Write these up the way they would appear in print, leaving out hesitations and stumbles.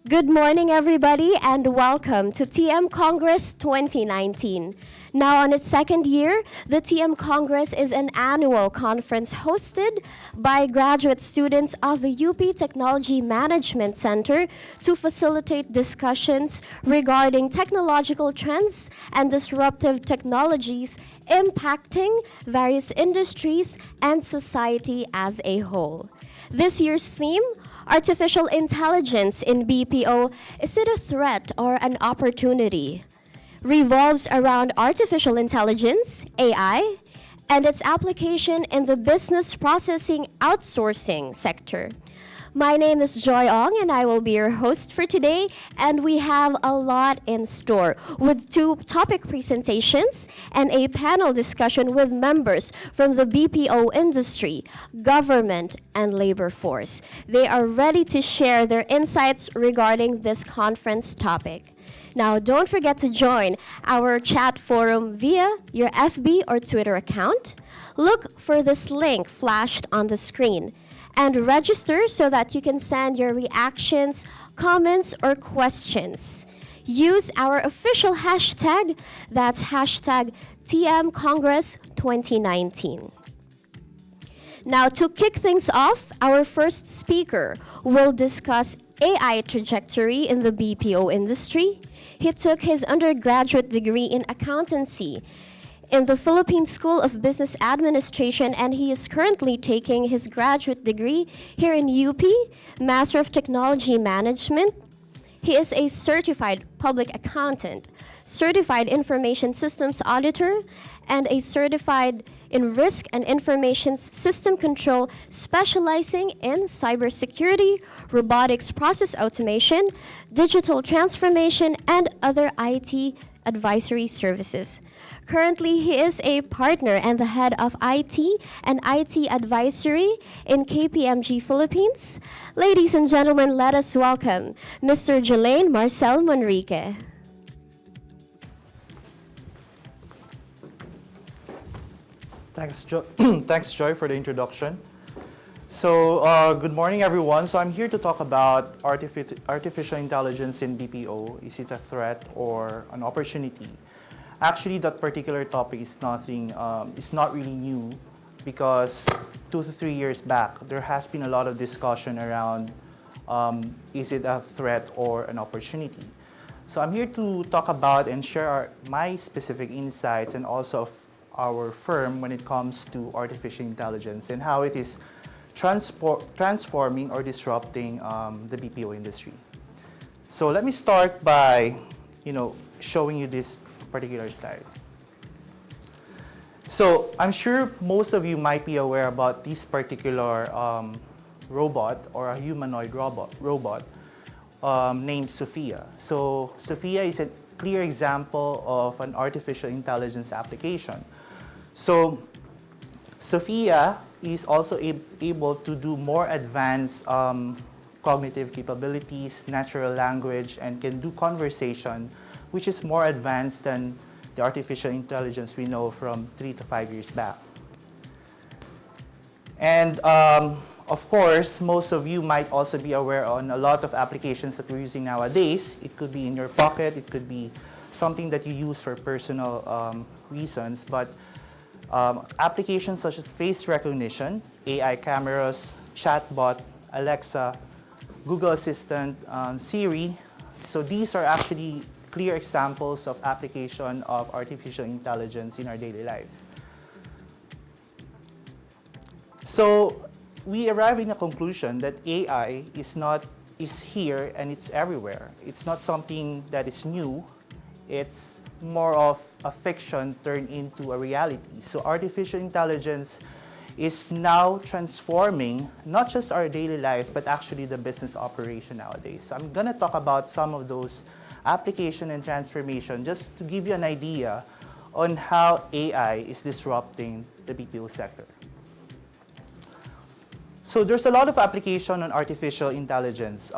Good morning, everybody, and welcome to TM Congress 2019. Now, on its second year, the TM Congress is an annual conference hosted by graduate students of the UP Technology Management Center to facilitate discussions regarding technological trends and disruptive technologies impacting various industries and society as a whole. This year's theme, Artificial intelligence in BPO, is it a threat or an opportunity? Revolves around artificial intelligence, AI, and its application in the business processing outsourcing sector. My name is Joy Ong, and I will be your host for today. And we have a lot in store with two topic presentations and a panel discussion with members from the BPO industry, government, and labor force. They are ready to share their insights regarding this conference topic. Now, don't forget to join our chat forum via your FB or Twitter account. Look for this link flashed on the screen and register so that you can send your reactions, comments, or questions. Use our official hashtag, that's hashtag TM Congress 2019. Now, to kick things off, our first speaker will discuss AI trajectory in the BPO industry. He took his undergraduate degree in accountancy in the Philippine School of Business Administration, and he is currently taking his graduate degree here in UP, Master of Technology Management. He is a certified public accountant, certified information systems auditor, and a certified in risk and information system control, specializing in cybersecurity, robotics process automation, digital transformation, and other IT advisory services. Currently, he is a partner and the head of IT and IT advisory in KPMG Philippines. Ladies and gentlemen, let us welcome Mr. Jelaine Marcel Manrique. Thanks, Thanks, Joy, for the introduction. So, good morning, everyone. So, I'm here to talk about artificial intelligence in BPO. Is it a threat or an opportunity? Actually, that particular topic is not really new, because 2 to 3 years back, there has been a lot of discussion around is it a threat or an opportunity? So I'm here to talk about and share my specific insights and also of our firm when it comes to artificial intelligence and how it is transforming or disrupting the BPO industry. So let me start by, showing you this particular slide. So I'm sure most of you might be aware about this particular robot, or a humanoid robot named Sophia. So Sophia is a clear example of an artificial intelligence application. So Sophia is also able to do more advanced cognitive capabilities, natural language, and can do conversation, which is more advanced than the artificial intelligence we know from 3 to 5 years back. And of course, most of you might also be aware on a lot of applications that we're using nowadays. It could be in your pocket, it could be something that you use for personal reasons, but applications such as face recognition, AI cameras, chatbot, Alexa, Google Assistant, Siri. So these are actually clear examples of application of artificial intelligence in our daily lives. So we arrive in a conclusion that AI is here and it's everywhere. It's not something that is new. It's more of a fiction turned into a reality. So artificial intelligence is now transforming not just our daily lives, but actually the business operation nowadays. So I'm gonna talk about some of those application and transformation just to give you an idea on how AI is disrupting the BPO sector. So there's a lot of application on artificial intelligence,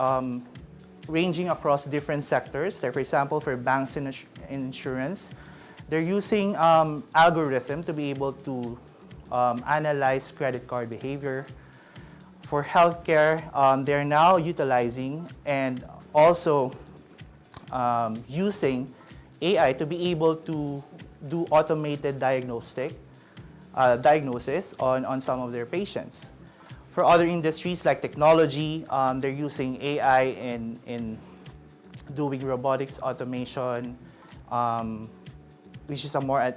ranging across different sectors. Like, for example, for banks and insurance, they're using algorithm to be able to analyze credit card behavior. For healthcare, they're now utilizing and also using AI to be able to do automated diagnosis on some of their patients. For other industries like technology, they're using AI in doing robotics automation, which is a more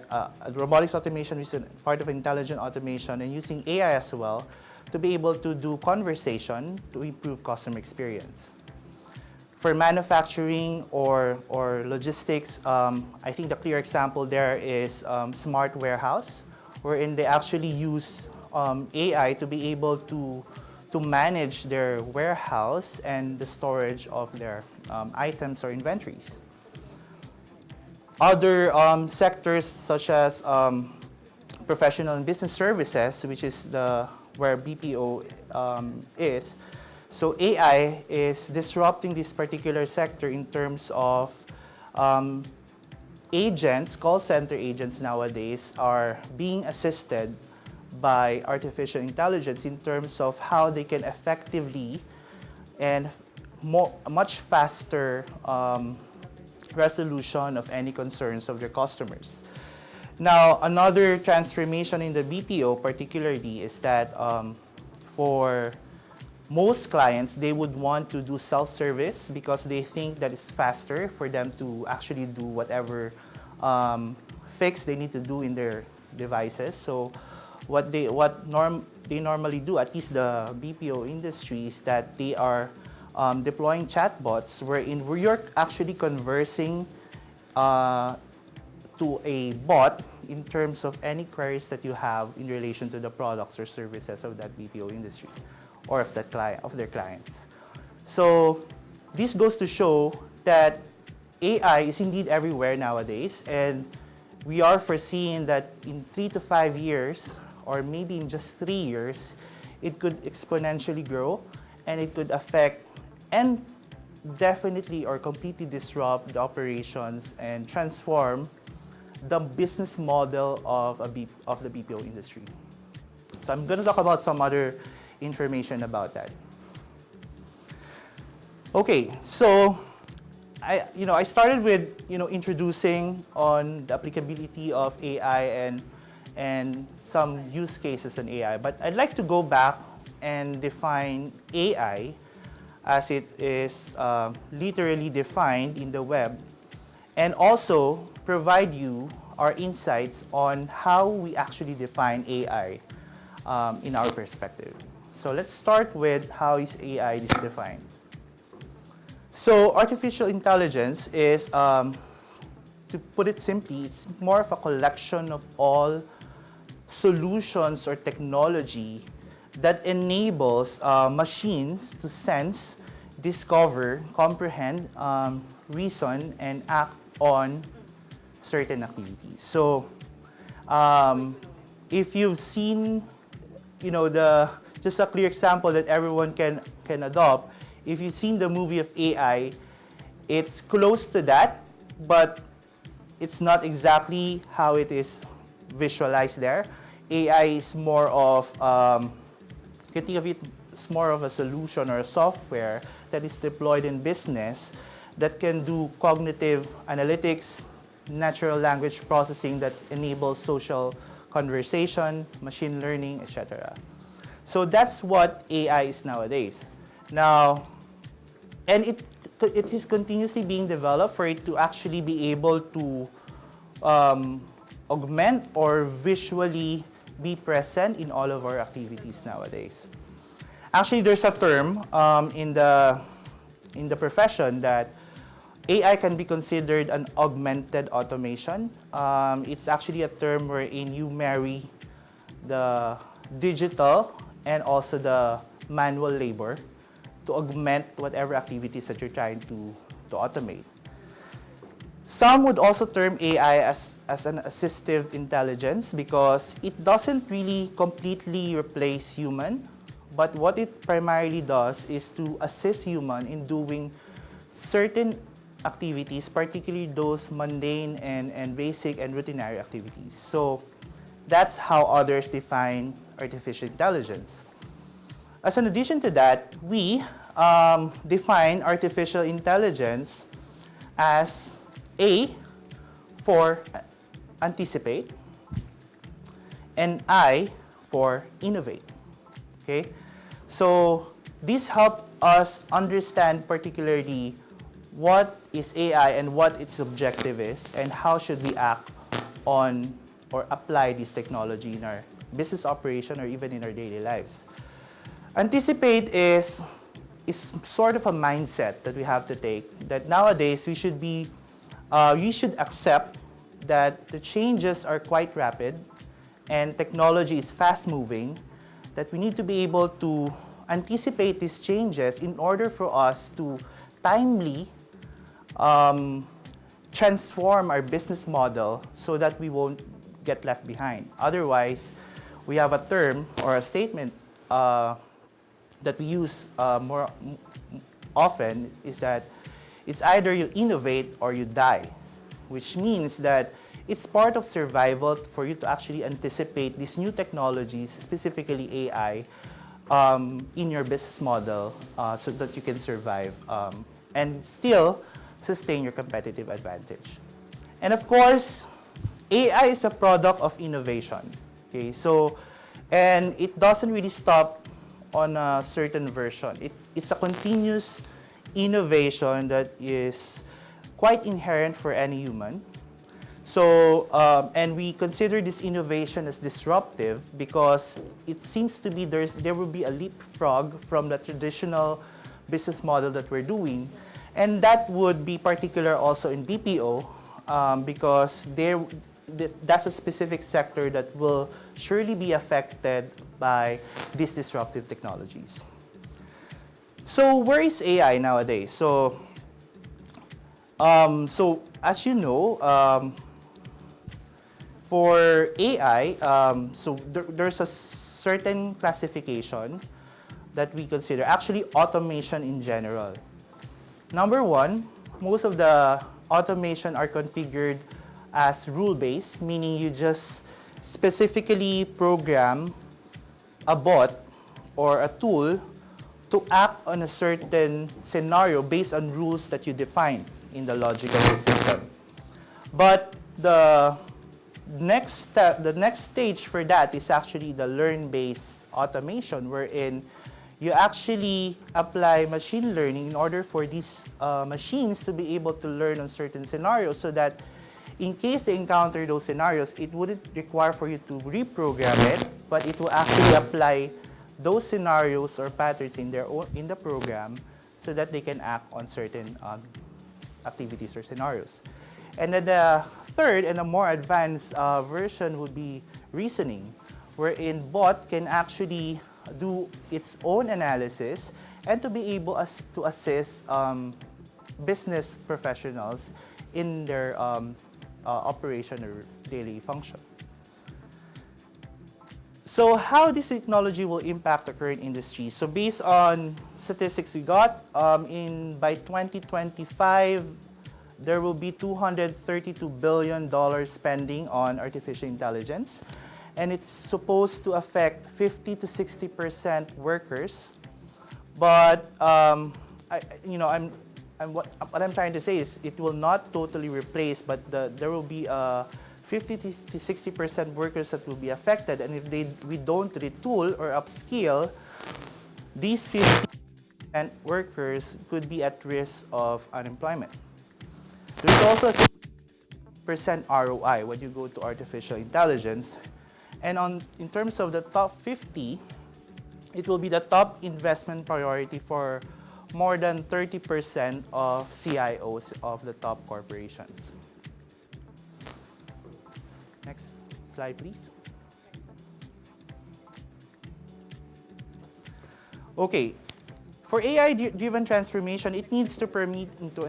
robotics automation, which is a part of intelligent automation, and using AI as well to be able to do conversation to improve customer experience. For manufacturing or logistics, I think the clear example there is smart warehouse, wherein they actually use AI to be able to manage their warehouse and the storage of their items or inventories. Other sectors such as professional and business services, which is where BPO is. So AI is disrupting this particular sector in terms of agents, call center agents nowadays are being assisted by artificial intelligence in terms of how they can effectively and much faster resolution of any concerns of their customers. Now, another transformation in the BPO particularly is that for most clients, they would want to do self-service because they think that it's faster for them to actually do whatever fix they need to do in their devices. So what they normally do, at least the BPO industry, is that they are deploying chatbots where you're actually conversing to a bot in terms of any queries that you have in relation to the products or services of that BPO industry or of their clients. So this goes to show that AI is indeed everywhere nowadays, and we are foreseeing that in 3 to 5 years, or maybe in just 3 years, it could exponentially grow, and it could affect and definitely or completely disrupt the operations and transform the business model of the BPO industry. So I'm going to talk about some other information about that. Okay, so I started with introducing on the applicability of AI and some use cases in AI, but I'd like to go back and define AI as it is literally defined in the web, and also provide you our insights on how we actually define AI in our perspective. So let's start with how is AI is defined. So artificial intelligence is, to put it simply, it's more of a collection of all solutions or technology that enables machines to sense, discover, comprehend, reason, and act on certain activities. So if you've seen, just a clear example that everyone can adopt, if you've seen the movie of AI, it's close to that, but it's not exactly how it is visualized there. AI is more of, you can think of it as more of a solution or a software that is deployed in business that can do cognitive analytics, natural language processing that enables social conversation, machine learning, etc. So that's what AI is nowadays. Now, and it is continuously being developed for it to actually be able to augment or visually be present in all of our activities nowadays. Actually, there's a term in the profession that AI can be considered an augmented automation. It's actually a term wherein you marry the digital and also the manual labor to augment whatever activities that you're trying to automate. Some would also term AI as an assistive intelligence because it doesn't really completely replace human, but what it primarily does is to assist human in doing certain activities, particularly those mundane and basic and routinary activities. So that's how others define artificial intelligence. As an addition to that, we, define artificial intelligence as A for anticipate and I for innovate. Okay? So this helps us understand particularly what is AI and what its objective is and how should we act on or apply this technology in our business operation or even in our daily lives. Anticipate is sort of a mindset that we have to take, that nowadays we should accept that the changes are quite rapid and technology is fast moving, that we need to be able to anticipate these changes in order for us to timely transform our business model so that we won't get left behind. Otherwise, we have a term or a statement that we use more often is that it's either you innovate or you die, which means that it's part of survival for you to actually anticipate these new technologies, specifically AI, in your business model so that you can survive and still sustain your competitive advantage. And of course, AI is a product of innovation. Okay, so, and it doesn't really stop on a certain version. It's a continuous innovation that is quite inherent for any human. So, and we consider this innovation as disruptive because it seems to be there will be a leapfrog from the traditional business model that we're doing. And that would be particular also in BPO because that's a specific sector that will surely be affected by these disruptive technologies. So where is AI nowadays? So as you know, for AI, there's a certain classification that we consider, actually automation in general. Number one, most of the automation are configured as rule-based, meaning you just specifically program a bot or a tool to act on a certain scenario based on rules that you define in the logic of the system. But the next stage for that is actually the learn-based automation, wherein you actually apply machine learning in order for these machines to be able to learn on certain scenarios so that in case they encounter those scenarios, it wouldn't require for you to reprogram it, but it will actually apply those scenarios or patterns in the program so that they can act on certain activities or scenarios. And then the third and a more advanced version would be reasoning, wherein bot can actually do its own analysis and to be able to assist business professionals in their operation or daily function. So how this technology will impact the current industry? So based on statistics we got, by 2025, there will be $232 billion spending on artificial intelligence. And it's supposed to affect 50 to 60% workers. But what I'm trying to say is it will not totally replace, but there will be 50 to 60% workers that will be affected. And if we don't retool or upskill, these 50% workers could be at risk of unemployment. There's also a 6% ROI when you go to artificial intelligence. And in terms of the top 50, it will be the top investment priority for more than 30% of CIOs of the top corporations. Next slide, please. Okay, for AI-driven transformation, it needs to permeate to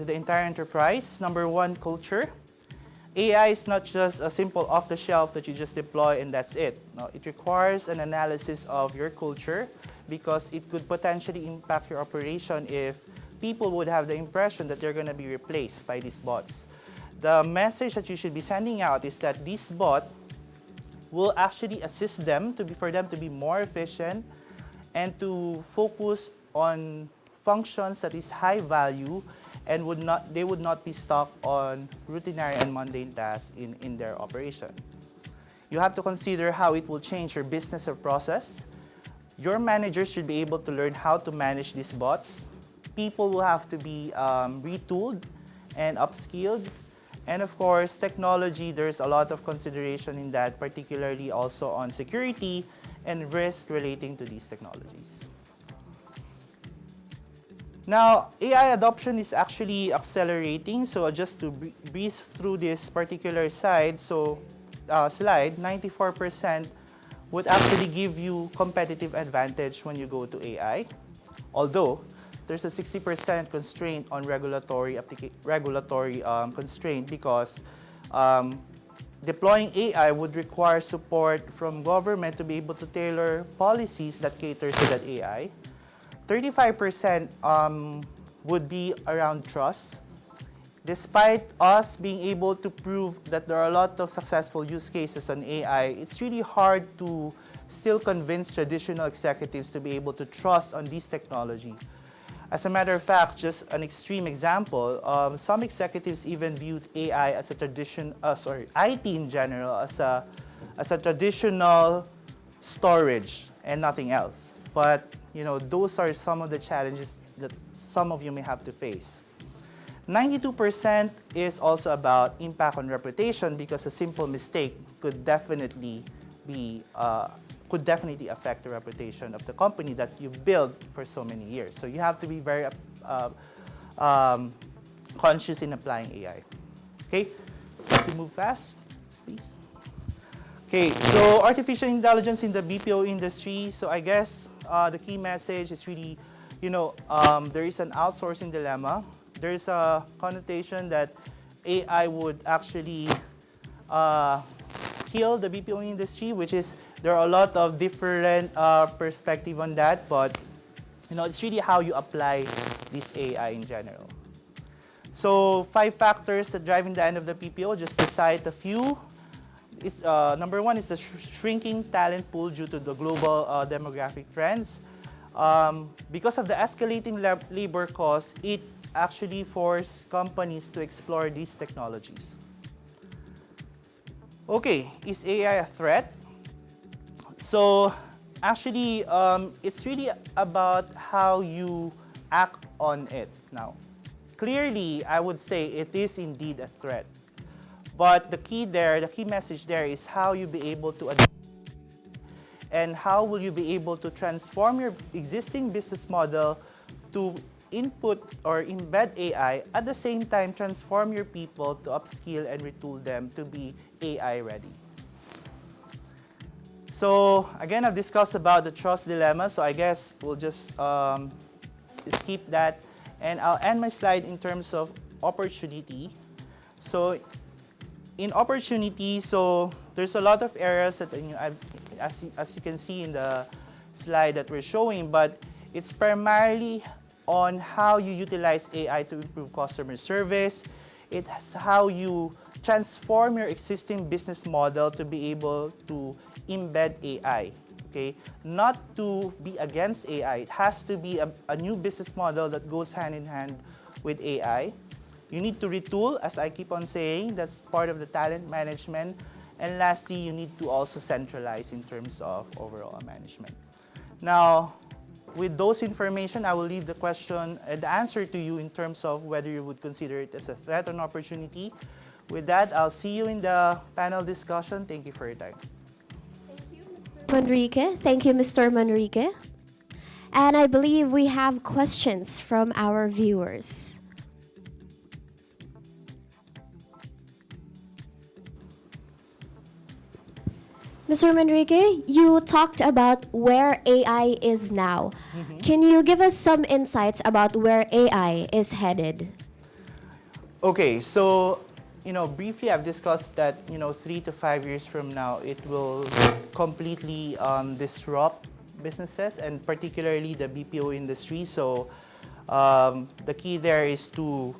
the entire enterprise. Number one, culture. AI is not just a simple off-the-shelf that you just deploy and that's it. No, it requires an analysis of your culture because it could potentially impact your operation if people would have the impression that they're going to be replaced by these bots. The message that you should be sending out is that this bot will actually assist them for them to be more efficient and to focus on functions that is high value and they would not be stuck on routinary and mundane tasks in their operation. You have to consider how it will change your business or process. Your managers should be able to learn how to manage these bots. People will have to be retooled and upskilled. And of course, technology, there's a lot of consideration in that, particularly also on security and risk relating to these technologies. Now, AI adoption is actually accelerating. So just to breeze through this particular slide, 94% would actually give you competitive advantage when you go to AI. Although, there's a 60% constraint on regulatory constraint because deploying AI would require support from government to be able to tailor policies that cater to that AI. 35% would be around trust. Despite us being able to prove that there are a lot of successful use cases on AI, it's really hard to still convince traditional executives to be able to trust on this technology. As a matter of fact, just an extreme example, some executives even viewed AI as a IT in general as a traditional storage and nothing else. But those are some of the challenges that some of you may have to face. 92% is also about impact on reputation because a simple mistake could definitely affect the reputation of the company that you built for so many years. So you have to be very conscious in applying AI. Okay, to move fast, please. Okay, so artificial intelligence in the BPO industry. So I guess the key message is really, there is an outsourcing dilemma. There is a connotation that AI would actually kill the BPO industry, which is there are a lot of different perspective on that, but it's really how you apply this AI in general. So 5 factors that driving the end of the BPO, just to cite a few. Number 1 is the shrinking talent pool due to the global demographic trends. Because of the escalating labor costs, it actually forced companies to explore these technologies. Okay, is AI a threat? So actually, it's really about how you act on it now. Clearly, I would say it is indeed a threat. But the key message there is how you be able to adapt and how will you be able to transform your existing business model to input or embed AI, at the same time transform your people to upskill and retool them to be AI ready. So again, I've discussed about the trust dilemma, so I guess we'll just skip that. And I'll end my slide in terms of opportunity. So in opportunity, so there's a lot of areas that as you can see in the slide that we're showing, but it's primarily on how you utilize AI to improve customer service. It's how you transform your existing business model to be able to embed AI, okay? Not to be against AI. It has to be a new business model that goes hand in hand with AI. You need to retool, as I keep on saying, that's part of the talent management. And lastly, you need to also centralize in terms of overall management. Now, with those information, I will leave the question and the answer to you in terms of whether you would consider it as a threat or an opportunity. With that, I'll see you in the panel discussion. Thank you for your time. Manrique. Thank you, Mr. Manrique. And I believe we have questions from our viewers. Mr. Manrique, you talked about where AI is now. Can you give us some insights about where AI is headed? Okay, so briefly I've discussed that 3 to 5 years from now it will completely disrupt businesses and particularly the BPO industry. So the key there is to,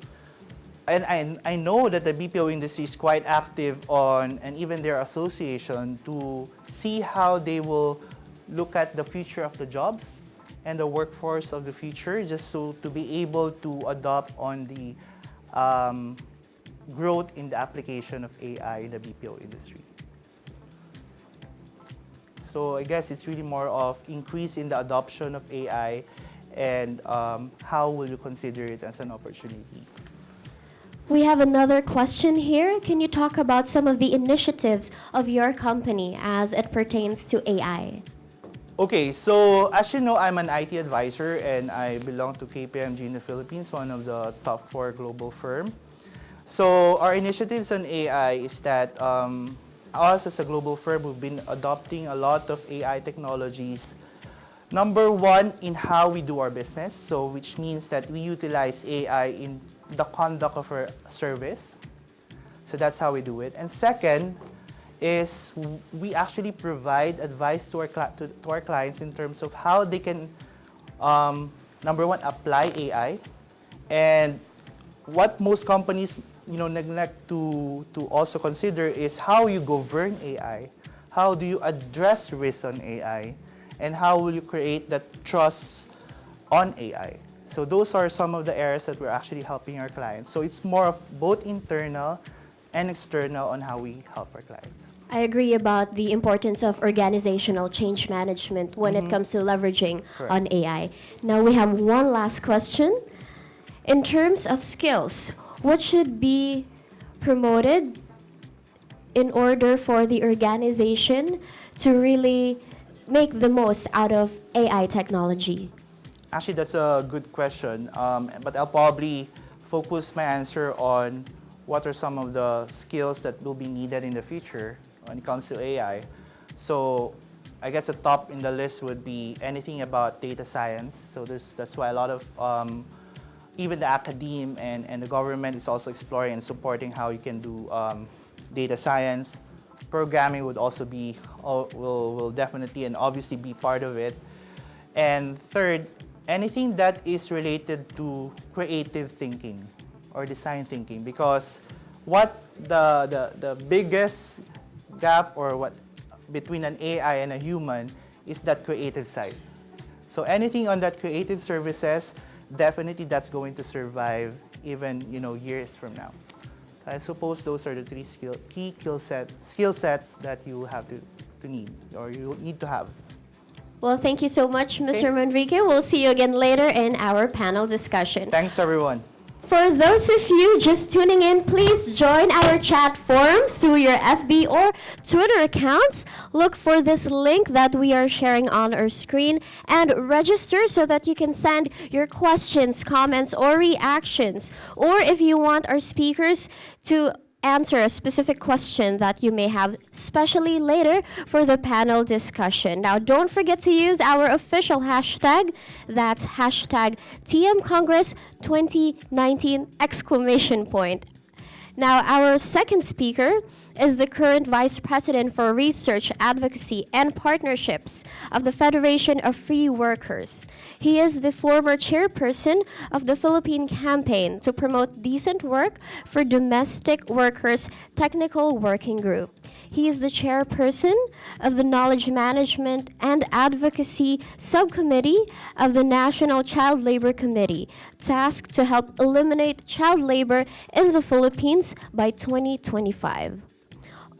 and I know that the BPO industry is quite active on, and even their association, to see how they will look at the future of the jobs and the workforce of the future, just so to be able to adopt on the growth in the application of AI in the BPO industry. So I guess it's really more of increase in the adoption of AI, and how will you consider it as an opportunity? We have another question here. Can you talk about some of the initiatives of your company as it pertains to AI? Okay, so as you know, I'm an IT advisor and I belong to KPMG in the Philippines, one of the top 4 global firm. So our initiatives on AI is that us as a global firm, we've been adopting a lot of AI technologies. Number one, in how we do our business, so which means that we utilize AI in the conduct of our service. So that's how we do it. And second is we actually provide advice to our clients in terms of how they can, number one, apply AI. And what most companies neglect to also consider is how you govern AI, how do you address risk on AI, and how will you create that trust on AI. So those are some of the areas that we're actually helping our clients. So it's more of both internal and external on how we help our clients. I agree about the importance of organizational change management when it comes to leveraging Correct. on AI. Now we have one last question. In terms of skills, what should be promoted in order for the organization to really make the most out of AI technology? Actually, that's a good question, but I'll probably focus my answer on what are some of the skills that will be needed in the future when it comes to AI. So I guess the top in the list would be anything about data science. So that's why a lot of even the academe and the government is also exploring and supporting how you can do data science. Programming would also be, will definitely and obviously be part of it. And third, anything that is related to creative thinking or design thinking, because what the biggest gap or what between an AI and a human is that creative side. So anything on that creative services, definitely that's going to survive even years from now. So I suppose those are the 3 key skill sets that you have to need or you need to have. Well, thank you so much, Mr. Manrique. We'll see you again later in our panel discussion. Thanks, everyone. For those of you just tuning in, please join our chat forums through your FB or Twitter accounts. Look for this link that we are sharing on our screen and register so that you can send your questions, comments, or reactions. Or if you want our speakers to answer a specific question that you may have, especially later for the panel discussion. Now, don't forget to use our official hashtag. That's hashtag TM Congress 2019 exclamation point. Now, our second speaker is the current Vice President for Research, Advocacy, and Partnerships of the Federation of Free Workers. He is the former chairperson of the Philippine Campaign to Promote Decent Work for Domestic Workers Technical Working Group. He is the chairperson of the Knowledge Management and Advocacy Subcommittee of the National Child Labor Committee, tasked to help eliminate child labor in the Philippines by 2025.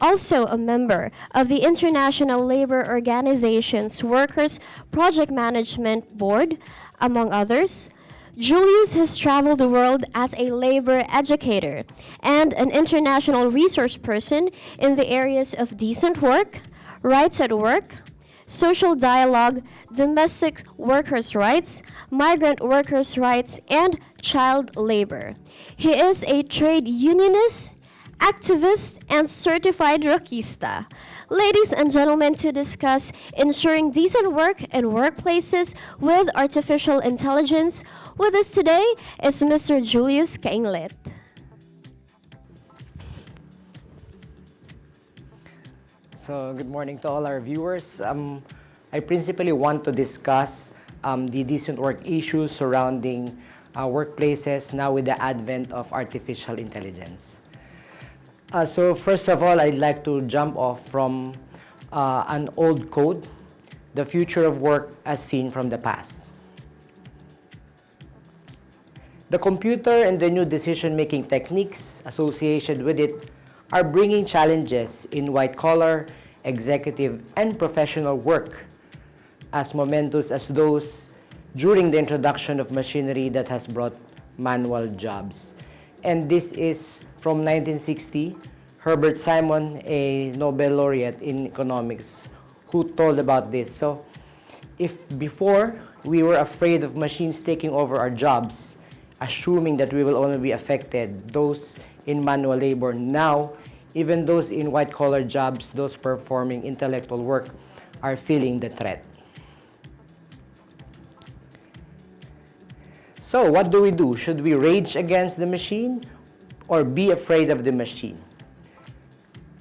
Also a member of the International Labor Organization's Workers Project Management Board, among others, Julius has traveled the world as a labor educator and an international resource person in the areas of decent work, rights at work, social dialogue, domestic workers' rights, migrant workers' rights, and child labor. He is a trade unionist, activist, and certified rockista. Ladies and gentlemen, to discuss ensuring decent work in workplaces with artificial intelligence, with us today is Mr. Julius Kainglet. So good morning to all our viewers. I principally want to discuss the decent work issues surrounding workplaces now with the advent of artificial intelligence. So first of all, I'd like to jump off from an old quote, "The future of work as seen from the past." The computer and the new decision-making techniques associated with it are bringing challenges in white-collar, executive, and professional work as momentous as those during the introduction of machinery that has brought manual jobs. And this is from 1960, Herbert Simon, a Nobel laureate in economics, who told about this. So if before we were afraid of machines taking over our jobs, assuming that we will only be affected, those in manual labor, now even those in white-collar jobs, those performing intellectual work, are feeling the threat. So what do we do? Should we rage against the machine or be afraid of the machine?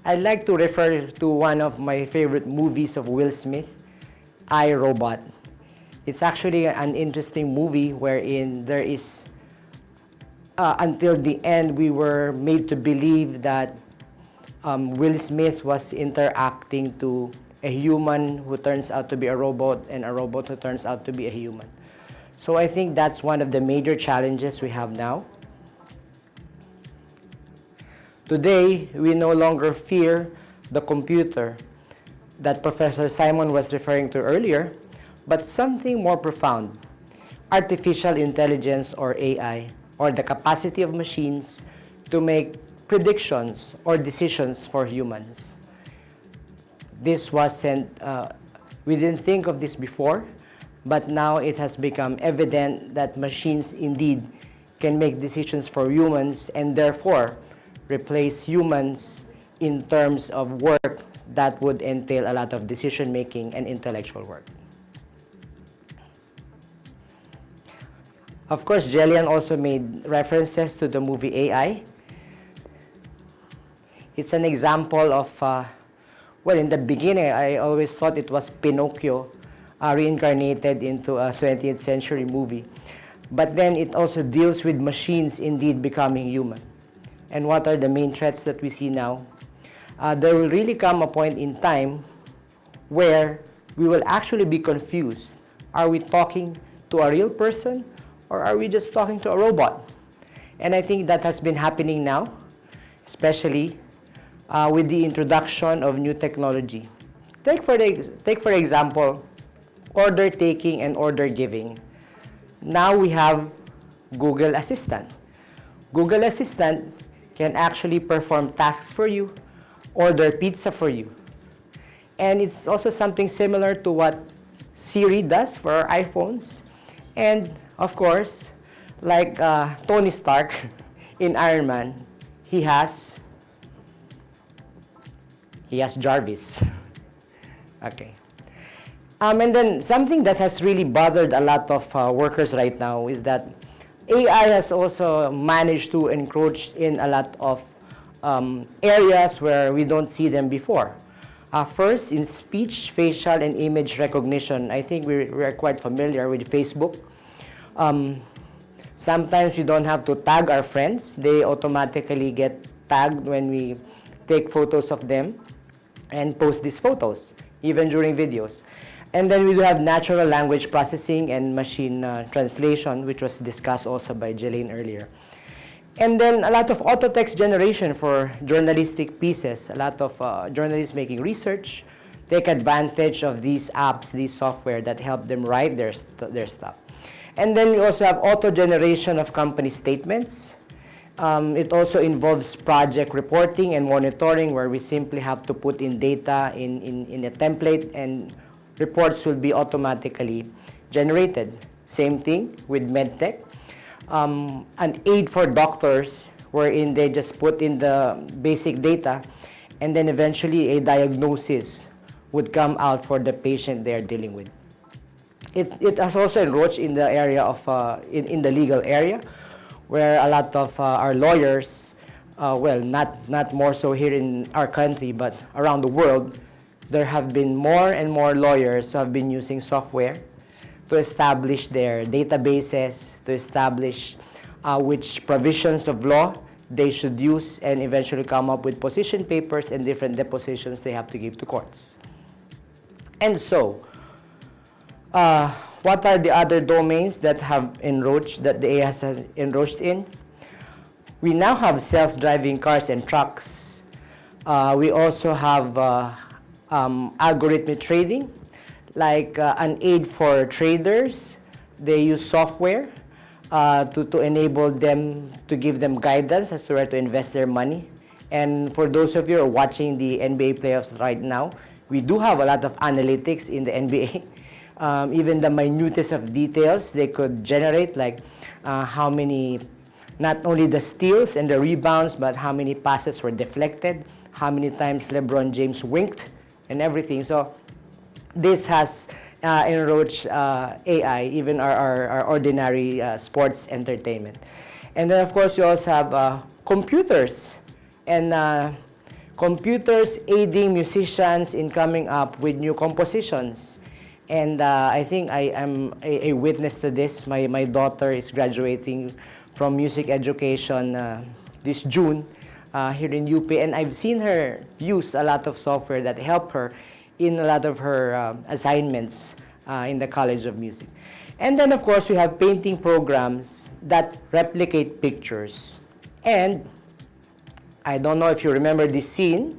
I'd like to refer to one of my favorite movies of Will Smith, I, Robot. It's actually an interesting movie wherein there is, until the end, we were made to believe that Will Smith was interacting to a human who turns out to be a robot and a robot who turns out to be a human. So I think that's one of the major challenges we have now. Today, we no longer fear the computer that Professor Simon was referring to earlier, but something more profound, artificial intelligence or AI, or the capacity of machines to make predictions or decisions for humans. This wasn't, we didn't think of this before, but now it has become evident that machines indeed can make decisions for humans and therefore replace humans in terms of work that would entail a lot of decision making and intellectual work. Of course, Jillian also made references to the movie AI. It's an example of, well, in the beginning, I always thought it was Pinocchio reincarnated into a 20th century movie. But then it also deals with machines indeed becoming human. And what are the main threats that we see now? There will really come a point in time where we will actually be confused. Are we talking to a real person or are we just talking to a robot? And I think that has been happening now, especially with the introduction of new technology. Take for example, order taking and order giving. Now we have Google Assistant. Google Assistant can actually perform tasks for you, order pizza for you. And it's also something similar to what Siri does for our iPhones. And of course, like Tony Stark in Iron Man, he has Jarvis. Okay. And then something that has really bothered a lot of workers right now is that AI has also managed to encroach in a lot of areas where we don't see them before. First, in speech, facial, and image recognition, I think we're quite familiar with Facebook. Sometimes we don't have to tag our friends. They automatically get tagged when we take photos of them and post these photos, even during videos. And then we do have natural language processing and machine translation, which was discussed also by Jelaine earlier. And then a lot of auto text generation for journalistic pieces. A lot of journalists making research take advantage of these apps, these software that help them write their stuff. And then we also have auto generation of company statements. It also involves project reporting and monitoring, where we simply have to put in data in a template and reports will be automatically generated. Same thing with MedTech. An aid for doctors, wherein they just put in the basic data and then eventually a diagnosis would come out for the patient they're dealing with. It has also encroached in the area of, in the legal area, where a lot of our lawyers, well, not more so here in our country, but around the world, there have been more and more lawyers who have been using software to establish their databases, to establish which provisions of law they should use, and eventually come up with position papers and different depositions they have to give to courts. And so, What are the other domains that have enroached, that the AI has enroached in? We now have self-driving cars and trucks. We also have algorithmic trading, like an aid for traders. They use software to enable them, to give them guidance as to where to invest their money. And for those of you who are watching the NBA playoffs right now, we do have a lot of analytics in the NBA. Even the minutest of details they could generate, like how many, not only the steals and the rebounds, but how many passes were deflected, how many times LeBron James winked, and everything. So this has enroached AI, even our ordinary sports entertainment. And then, of course, you also have computers, and computers aiding musicians in coming up with new compositions. And I think I am a witness to this. My daughter is graduating from music education this June here in UP, and I've seen her use a lot of software that help her in a lot of her assignments in the College of Music. And then, of course, we have painting programs that replicate pictures. And I don't know if you remember this scene.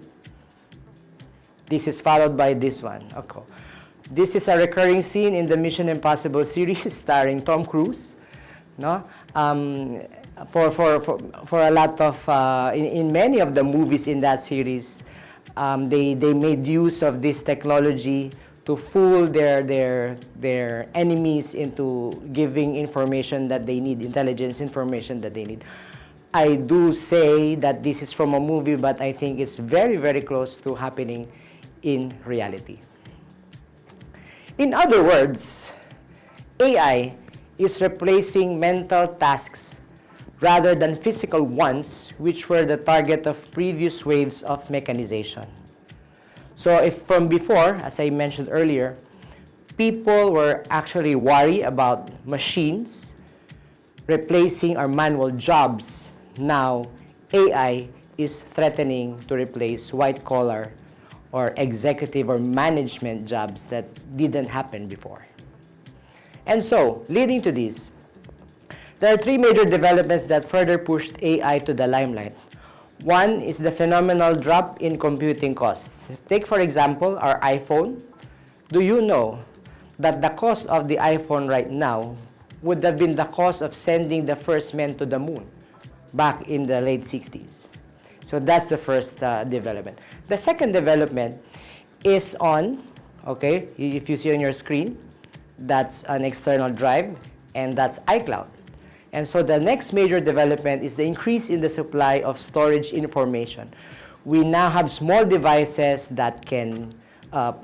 This is followed by this one. Okay. This is a recurring scene in the Mission Impossible series starring Tom Cruise. No? For a lot of, in many of the movies in that series, they made use of this technology to fool their enemies into giving information that they need, intelligence information that they need. I do say that this is from a movie, but I think it's very, very close to happening in reality. In other words, AI is replacing mental tasks rather than physical ones, which were the target of previous waves of mechanization. So if from before, as I mentioned earlier, people were actually worried about machines replacing our manual jobs, now AI is threatening to replace white-collar or executive or management jobs that didn't happen before. And so, leading to this, there are three major developments that further pushed AI to the limelight. One is the phenomenal drop in computing costs. Take, for example, our iPhone. Do you know that the cost of the iPhone right now would have been the cost of sending the first man to the moon back in the late 60s? So that's the first development. The second development is on, okay, if you see on your screen, that's an external drive, and that's iCloud. And so the next major development is the increase in the supply of storage information. We now have small devices that can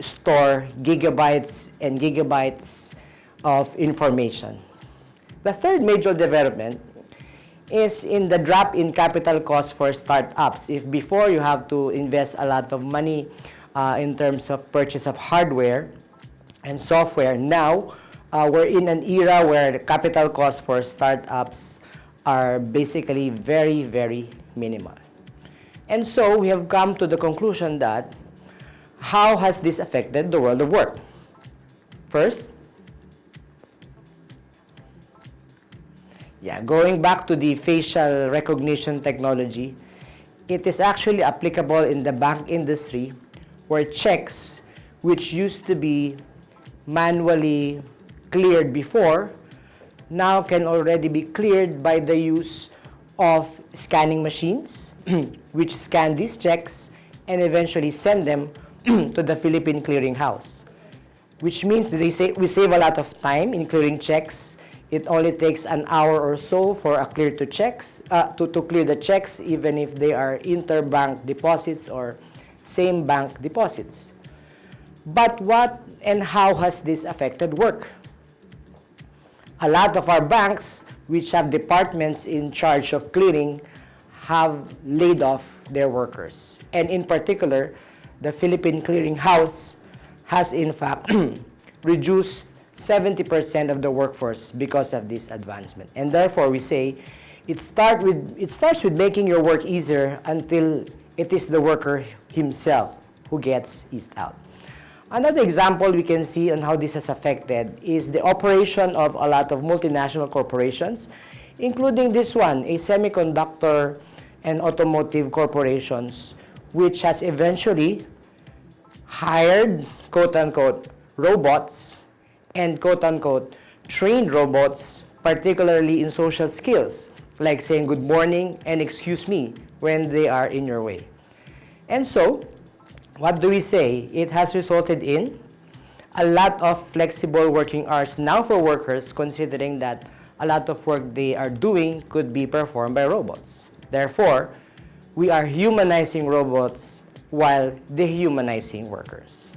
store gigabytes and gigabytes of information. The third major development is in the drop in capital costs for startups. If before you have to invest a lot of money in terms of purchase of hardware and software, now we're in an era where the capital costs for startups are basically very, very minimal. And so we have come to the conclusion that how has this affected the world of work? First, going back to the facial recognition technology, it is actually applicable in the bank industry where checks, which used to be manually cleared before, now can already be cleared by the use of scanning machines, which scan these checks and eventually send them to the Philippine Clearing House, which means we save a lot of time in clearing checks. It only takes an hour or so for a clear to clear the checks, even if they are interbank deposits or same bank deposits. But what and how has this affected work? A lot of our banks, which have departments in charge of clearing, have laid off their workers. And in particular, the Philippine Clearing House has in fact reduced 70% of the workforce because of this advancement. And therefore, we say it starts with making your work easier until it is the worker himself who gets eased out. Another example we can see on how this has affected is the operation of a lot of multinational corporations, including this one, a semiconductor and automotive corporations, which has eventually hired, quote-unquote, robots and, quote-unquote, trained robots, particularly in social skills, like saying good morning and excuse me when they are in your way. And so, what do we say? It has resulted in a lot of flexible working hours now for workers, considering that a lot of work they are doing could be performed by robots. Therefore, we are humanizing robots while dehumanizing workers.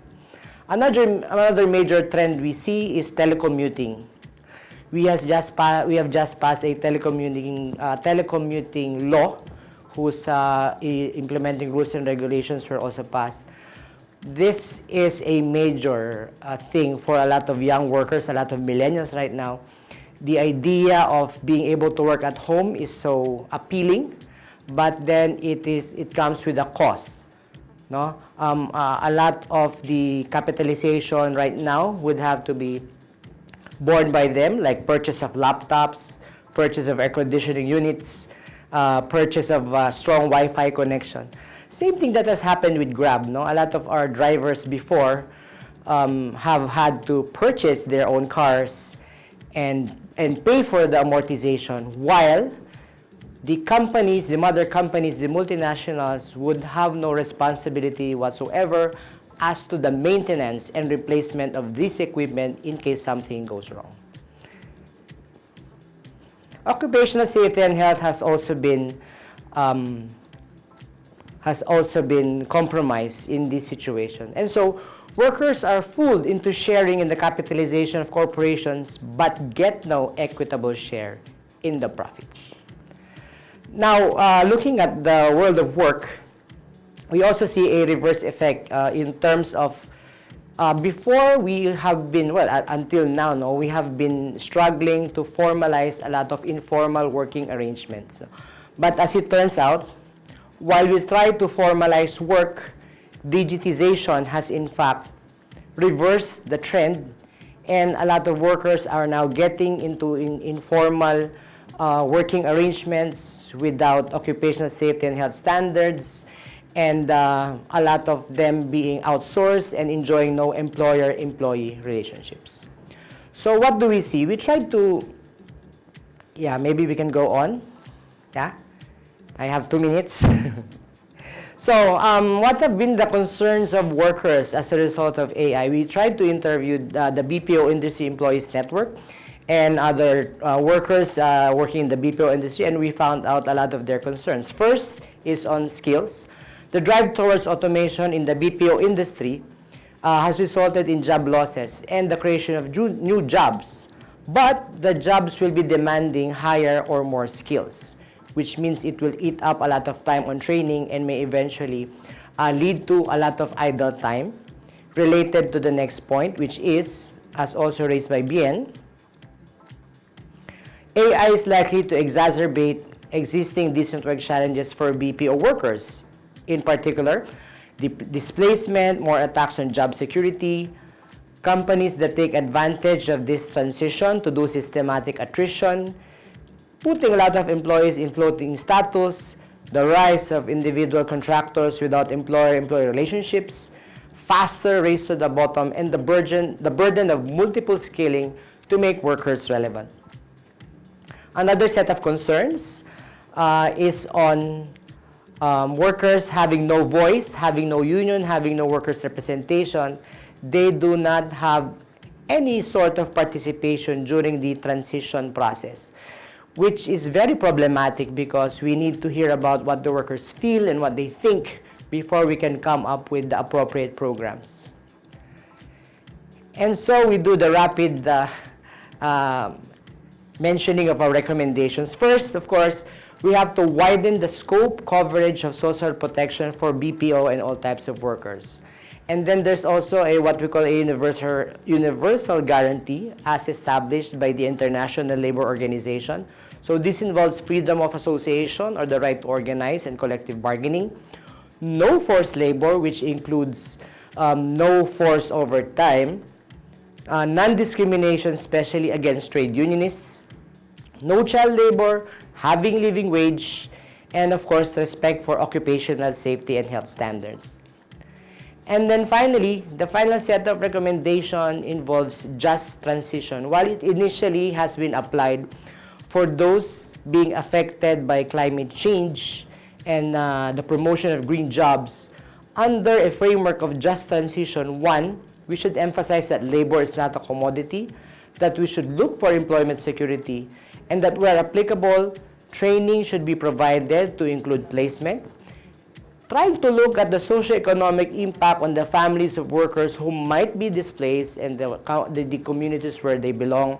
Another major trend we see is telecommuting. We have just passed a telecommuting law whose implementing rules and regulations were also passed. This is a major thing for a lot of young workers, a lot of millennials right now. The idea of being able to work at home is so appealing, but then it comes with a cost. No? A lot of the capitalization right now would have to be borne by them, like purchase of laptops, purchase of air conditioning units, purchase of strong Wi-Fi connection. Same thing that has happened with Grab. No? A lot of our drivers before have had to purchase their own cars and pay for the amortization, while the companies, the mother companies, the multinationals would have no responsibility whatsoever as to the maintenance and replacement of this equipment in case something goes wrong. Occupational safety and health has also been compromised in this situation. And so workers are fooled into sharing in the capitalization of corporations but get no equitable share in the profits. Now, looking at the world of work, we also see a reverse effect in terms of before we have been, until now, no, we have been struggling to formalize a lot of informal working arrangements. But as it turns out, while we try to formalize work, digitization has in fact reversed the trend, and a lot of workers are now getting into informal working arrangements without occupational safety and health standards, and a lot of them being outsourced and enjoying no employer-employee relationships. So what do we see? We tried to, maybe we can go on. Yeah, I have 2 minutes. So what have been the concerns of workers as a result of AI? We tried to interview the BPO Industry Employees Network and other workers working in the BPO industry, and we found out a lot of their concerns. First is on skills. The drive towards automation in the BPO industry has resulted in job losses and the creation of new jobs. But the jobs will be demanding higher or more skills, which means it will eat up a lot of time on training and may eventually lead to a lot of idle time. Related to the next point, which is, as also raised by Bien, AI is likely to exacerbate existing decent work challenges for BPO workers. In particular, displacement, more attacks on job security, companies that take advantage of this transition to do systematic attrition, putting a lot of employees in floating status, the rise of individual contractors without employer-employee relationships, faster race to the bottom, and the burden of multiple scaling to make workers relevant. Another set of concerns is on workers having no voice, having no union, having no workers' representation. They do not have any sort of participation during the transition process, which is very problematic because we need to hear about what the workers feel and what they think before we can come up with the appropriate programs. And so we do the rapid mentioning of our recommendations. First, of course, we have to widen the scope coverage of social protection for BPO and all types of workers. And then there's also what we call a universal guarantee as established by the International Labor Organization. So this involves freedom of association or the right to organize and collective bargaining, no forced labor, which includes no force overtime, non-discrimination, especially against trade unionists, no child labor, having living wage, and of course, respect for occupational safety and health standards. And then finally, the final set of recommendation involves just transition. While it initially has been applied for those being affected by climate change and the promotion of green jobs, under a framework of just transition, one, we should emphasize that labor is not a commodity, that we should look for employment security, and that where applicable, training should be provided to include placement, trying to look at the socioeconomic impact on the families of workers who might be displaced and the communities where they belong,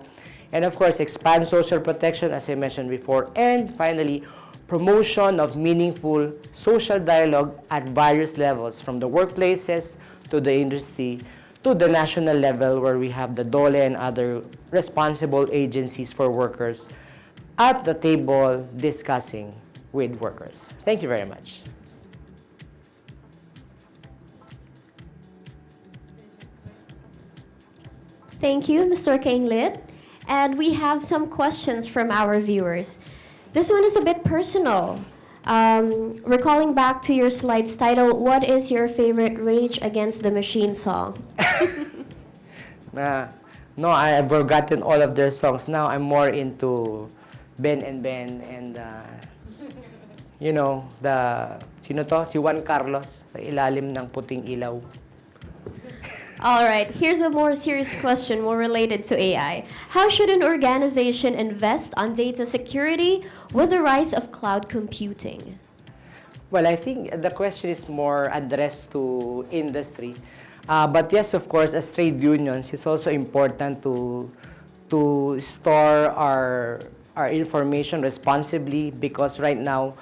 and of course, expand social protection, as I mentioned before, and finally, promotion of meaningful social dialogue at various levels, from the workplaces to the industry to the national level, where we have the DOLE and other responsible agencies for workers at the table discussing with workers. Thank you very much. Thank you, Mr. Kinglit. And we have some questions from our viewers. This one is a bit personal. Recalling back to your slide's title, what is your favorite Rage Against the Machine song? No, I have forgotten all of their songs. Now I'm more into Ben and you know, sino to? Si Juan Carlos, sa ilalim ng puting ilaw. All right, here's a more serious question, more related to AI. How should an organization invest on data security with the rise of cloud computing? Well, I think the question is more addressed to industry. But yes, of course, as trade unions, it's also important to store our information responsibly, because right now,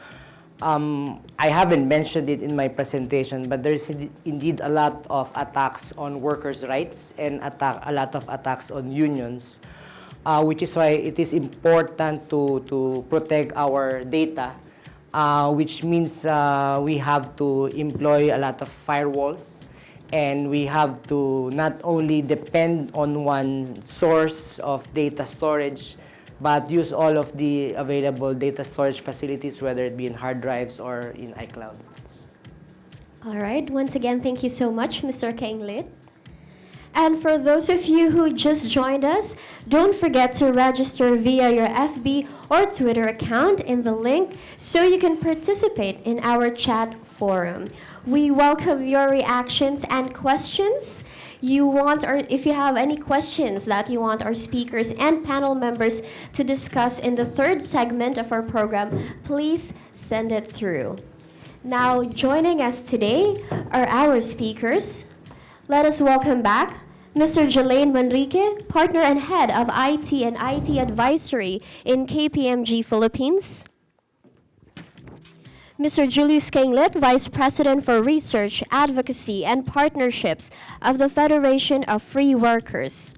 I haven't mentioned it in my presentation, but there's indeed a lot of attacks on workers' rights and a lot of attacks on unions, which is why it is important to protect our data, which means we have to employ a lot of firewalls, and we have to not only depend on one source of data storage, but use all of the available data storage facilities, whether it be in hard drives or in iCloud. All right, once again, thank you so much, Mr. Kinglit. And for those of you who just joined us, don't forget to register via your FB or Twitter account in the link so you can participate in our chat forum. We welcome your reactions and questions. If you have any questions that you want our speakers and panel members to discuss in the third segment of our program, please send it through. Now, joining us today are our speakers. Let us welcome back Mr. Jelaine Manrique, Partner and Head of IT and IT Advisory in KPMG Philippines. Mr. Julius Kinglet, Vice President for Research, Advocacy, and Partnerships of the Federation of Free Workers.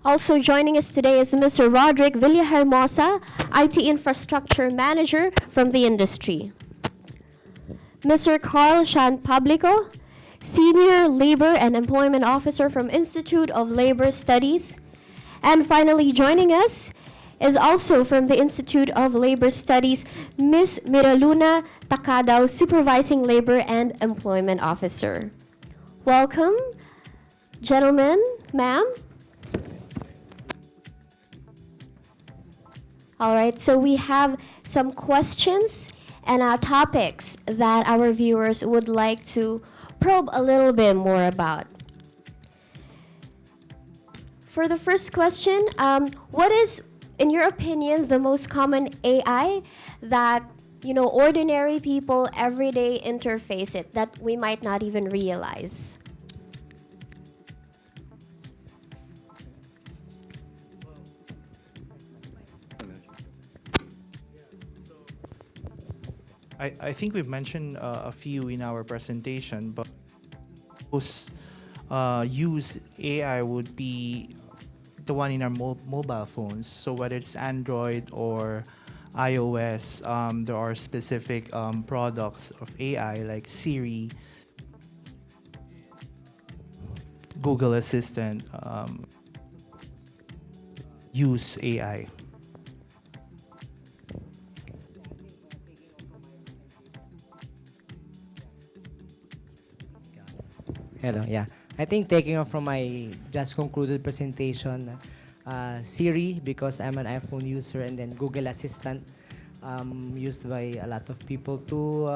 Also joining us today is Mr. Roderick Villahermosa, IT Infrastructure Manager from the industry. Mr. Carl Shan Pablico, Senior Labor and Employment Officer from Institute of Labor Studies. And finally joining us is also from the Institute of Labor Studies, Ms. Miraluna Takadaw, Supervising Labor and Employment Officer. Welcome, gentlemen, ma'am. All right, so we have some questions and topics that our viewers would like to probe a little bit more about. For the first question, what is, in your opinion, the most common AI that ordinary people every day interface it that we might not even realize? I think we've mentioned a few in our presentation, but most use AI would be the one in our mobile phones. So whether it's Android or iOS, there are specific products of AI like Siri Google Assistant use AI? Hello, yeah. I think taking off from my just concluded presentation, Siri, because I'm an iPhone user, and then Google Assistant, used by a lot of people too.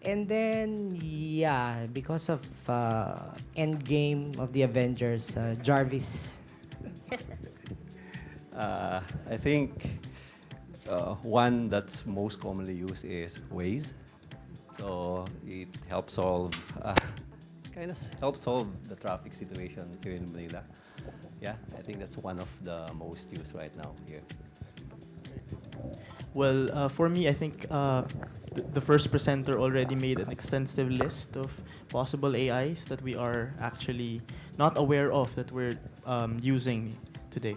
And then, yeah, because of Endgame of the Avengers, Jarvis. I think one that's most commonly used is Waze. So it helps solve, kind of helps solve the traffic situation here in Manila. Yeah, I think that's one of the most used right now here. Well, for me, I think the first presenter already made an extensive list of possible AIs that we are actually not aware of that we're using today.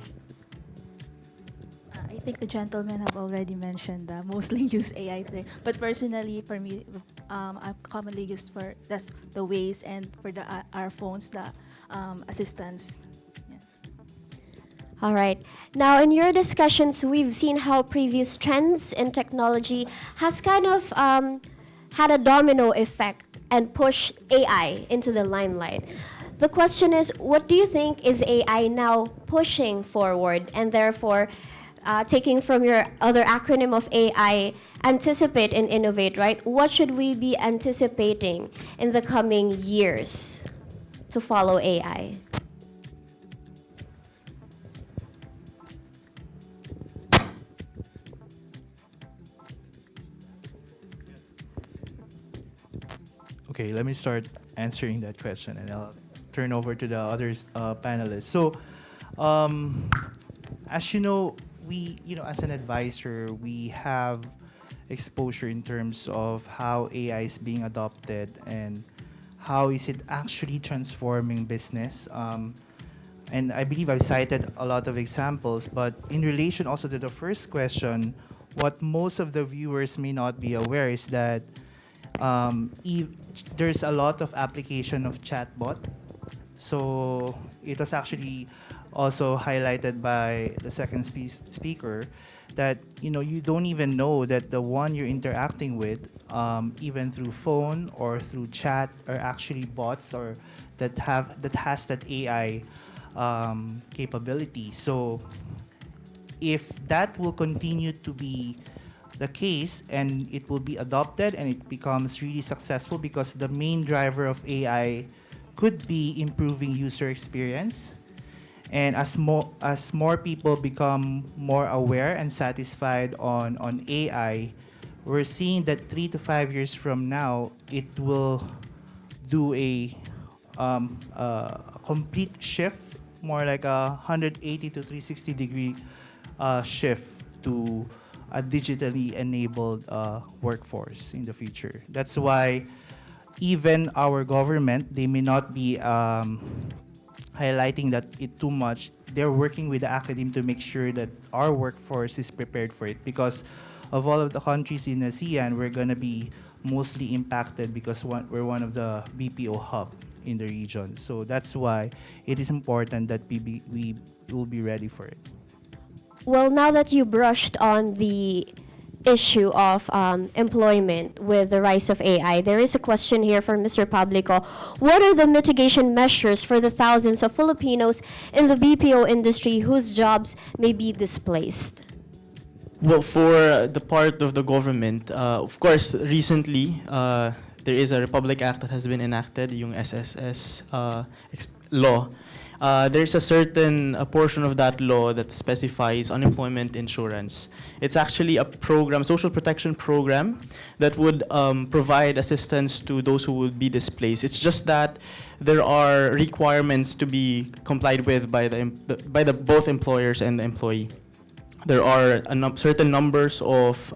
I think the gentlemen have already mentioned mostly use AI today. But personally, for me, I've commonly used for that's the Waze, and for our phones, the assistants. Yeah. All right. Now, in your discussions, we've seen how previous trends in technology has kind of had a domino effect and pushed AI into the limelight. The question is, what do you think is AI now pushing forward, and therefore, taking from your other acronym of AI, anticipate and innovate, right? What should we be anticipating in the coming years to follow AI? Okay, let me start answering that question, and I'll turn over to the others panelists. So, as you know, as an advisor, we have exposure in terms of how AI is being adopted and how is it actually transforming business. And I believe I've cited a lot of examples, but in relation also to the first question, what most of the viewers may not be aware is that there's a lot of application of chatbot. So it was actually also highlighted by the second speaker that you don't even know that the one you're interacting with, even through phone or through chat, are actually bots or that has that AI capability. So if that will continue to be the case and it will be adopted and it becomes really successful, because the main driver of AI could be improving user experience. And as more people become more aware and satisfied on AI, we're seeing that 3 to 5 years from now, it will do a complete shift, more like a 180 to 360 degree shift to a digitally enabled workforce in the future. That's why even our government, they may not be highlighting that it too much. They're working with the academe to make sure that our workforce is prepared for it, because of all of the countries in ASEAN, we're going to be mostly impacted because we're one of the BPO hub in the region. So that's why it is important that we will be ready for it. Well, now that you brushed on the issue of employment with the rise of AI, there is a question here from Mr. Publico. What are the mitigation measures for the thousands of Filipinos in the BPO industry whose jobs may be displaced? Well, for the part of the government, of course, recently there is a Republic Act that has been enacted, yung SSS law. There's a certain portion of that law that specifies unemployment insurance. It's actually a program, social protection program, that would provide assistance to those who would be displaced. It's just that there are requirements to be complied with by the both employers and the employee. There are certain numbers of